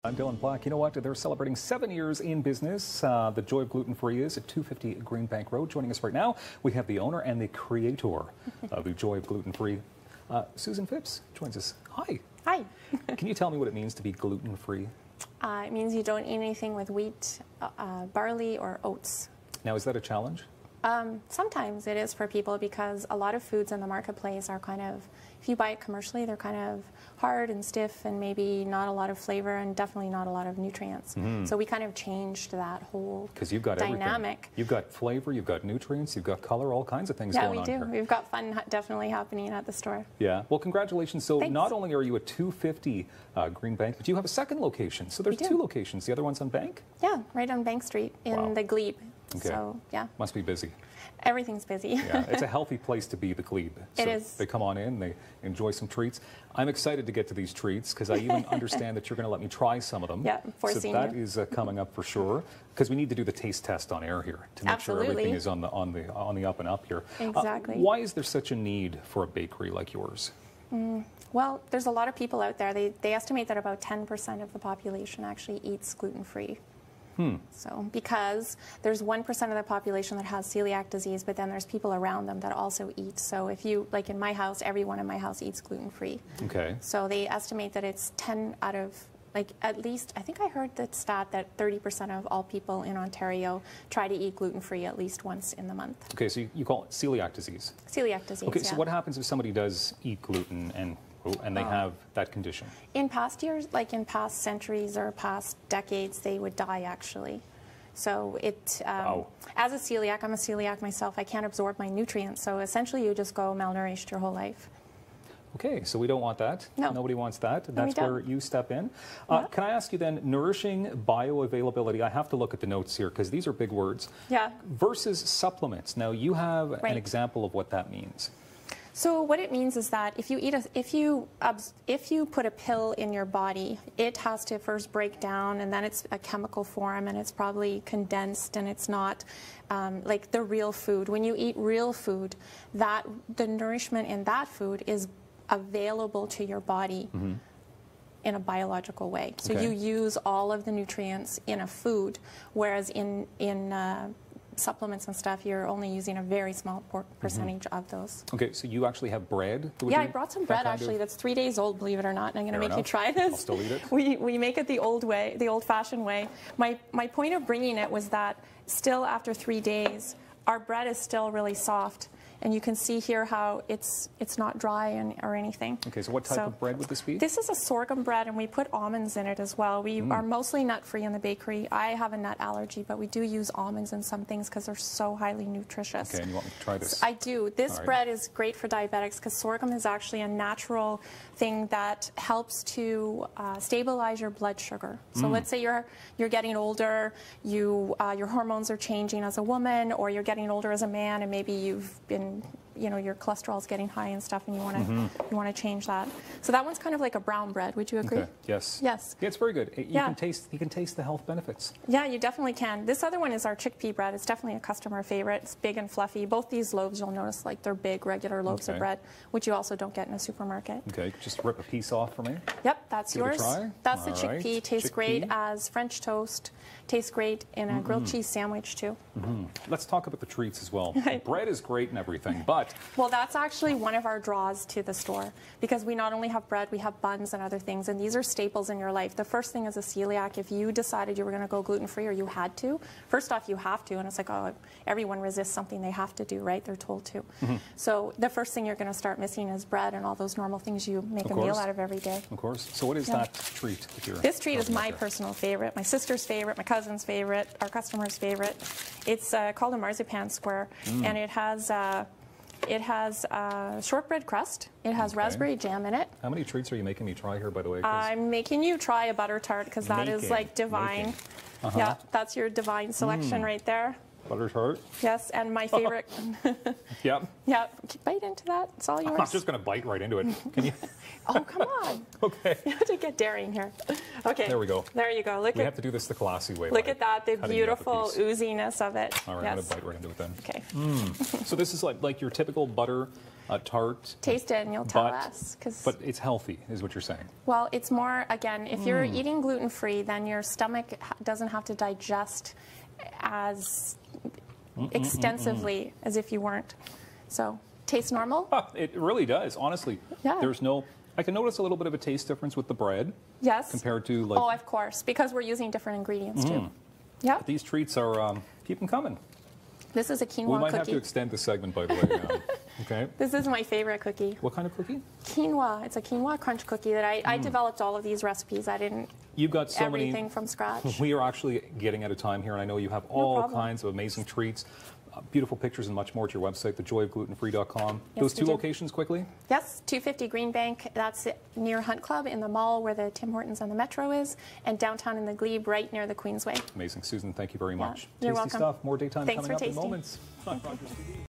I'm Dylan Black. You know what? They're celebrating 7 years in business. The Joy of Gluten-free is at 250 Greenbank Road. Joining us right now, we have the owner and the creator of the Joy of Gluten-free. Susan Phipps joins us. Hi. Hi. Can you tell me what it means to be gluten-free? It means you don't eat anything with wheat, barley, or oats. Now, is that a challenge? Sometimes it is for people because a lot of foods in the marketplace are kind of, if you buy it commercially, they're kind of hard and stiff and maybe not a lot of flavor and definitely not a lot of nutrients. So we kind of changed that whole Because you've got dynamic. Everything. You've got flavor, you've got nutrients, you've got color, all kinds of things going on here. Yeah, we do. We've got fun definitely happening at the store. Yeah. Well, congratulations. So Thanks. Not only are you at 250 Greenbank, but you have a second location. So there's two locations. The other one's on Bank? Yeah, right on Bank Street in the Glebe. Okay. So, yeah. Must be busy. Everything's busy. Yeah, it's a healthy place to be, the Glebe. So it is. They come on in, they enjoy some treats. I'm excited to get to these treats because I even understand that you're going to let me try some of them. Yeah, so that is coming up for sure. Because we need to do the taste test on air here to make sure everything is on the up and up here. Exactly. Why is there such a need for a bakery like yours? Well, there's a lot of people out there. They estimate that about 10% of the population actually eats gluten-free. So, because there's 1% of the population that has celiac disease, but then there's people around them that also eat. So if you, like in my house, everyone in my house eats gluten-free. Okay. So they estimate that it's 10 out of, like at least, I think I heard that stat that 30% of all people in Ontario try to eat gluten-free at least once in the month. Okay, so you call it celiac disease? Celiac disease, okay, so what happens if somebody does eat gluten and they have that condition? In past years, like in past centuries or past decades, they would die actually. So it, as a celiac, I'm a celiac myself, I can't absorb my nutrients, so essentially you just go malnourished your whole life. Okay, so we don't want that. No. Nobody wants that. No, That's where you step in. Can I ask you then, nourishing bioavailability, I have to look at the notes here because these are big words, versus supplements. Now you have an example of what that means. So what it means is that if you put a pill in your body, it has to first break down, and then it's a chemical form, and it's probably condensed, and it's not like the real food. When you eat real food, the nourishment in that food is available to your body in a biological way. So you use all of the nutrients in a food, whereas in supplements and stuff, you're only using a very small percentage of those. Okay, so you actually have bread? Yeah, I brought some bread actually that's 3 days old, believe it or not, and I'm going to make you try this. I'll still eat it. We make it the old way, the old-fashioned way. My point of bringing it was that still after 3 days, our bread is still really soft. And you can see here how it's not dry or anything. Okay, so what type of bread would this be? This is a sorghum bread, and we put almonds in it as well. We are mostly nut-free in the bakery. I have a nut allergy, but we do use almonds in some things because they're so highly nutritious. Okay, and you want me to try this? I do. This bread is great for diabetics because sorghum is actually a natural thing that helps to stabilize your blood sugar. So let's say you're getting older, your hormones are changing as a woman, or you're getting older as a man, and maybe you've been, your cholesterol is getting high and stuff, and you want to change that. So that one's kind of like a brown bread. Would you agree? Okay. Yes. Yes. Yeah, it's very good. You can taste the health benefits. Yeah, you definitely can. This other one is our chickpea bread. It's definitely a customer favorite. It's big and fluffy. Both these loaves, you'll notice, like they're big, regular loaves of bread, which you also don't get in a supermarket. Okay, just rip a piece off for me. Yep, that's yours. Give it a try. That's the chickpea. Tastes great as French toast. Tastes great in a grilled cheese sandwich too. Let's talk about the treats as well. Bread is great and everything, but... Well, that's actually one of our draws to the store because we not only have bread, we have buns and other things, and these are staples in your life. The first thing as a celiac, if you decided you were going to go gluten-free or you had to, first off, you have to, and it's like, oh, everyone resists something they have to do, right? They're told to. So the first thing you're going to start missing is bread and all those normal things you make a meal out of every day. Of course. So what is that treat that you're... This treat is my personal favorite, my sister's favorite, my cousin's favorite, our customer's favorite. It's called a marzipan square, and it has shortbread crust. It has raspberry jam in it. How many treats are you making me try here, by the way? I'm making you try a butter tart because that is like divine. Yeah, that's your divine selection right there. Butter tart? Yes, and my favorite. Yep. Yep. Bite into that. It's all yours. I'm just going to bite right into it. Can you? Oh, come on. Okay. You have to get daring here. Okay. There we go. There you go. Look we have to do this the classy way. Look at that, the beautiful ooziness of it. All right, I'm going to bite right into it then. Okay. So this is like your typical butter tart. Taste it and you'll tell us. But it's healthy, is what you're saying. Well, it's more, again, if you're eating gluten-free, then your stomach doesn't have to digest as extensively as if you weren't. So, tastes normal? It really does, honestly. Yeah. I can notice a little bit of a taste difference with the bread. Yes. Compared to like... Oh, of course, because we're using different ingredients too. Yeah. These treats are, keep them coming. This is a quinoa cookie. We might have to extend the segment, by the way. Okay. This is my favorite cookie. What kind of cookie? Quinoa. It's a quinoa crunch cookie that I developed all of these recipes. I didn't You've got so everything from scratch. We are actually getting out of time here, and I know you have all kinds of amazing treats, beautiful pictures, and much more at your website, thejoyofglutenfree.com. Yes, Those two locations quickly? Yes, 250 Green Bank. That's near Hunt Club in the mall where the Tim Hortons and the Metro is, and downtown in the Glebe, right near the Queensway. Amazing. Susan, thank you very much. You're Tasty welcome. stuff. More daytime Thanks coming for up in tasting. moments.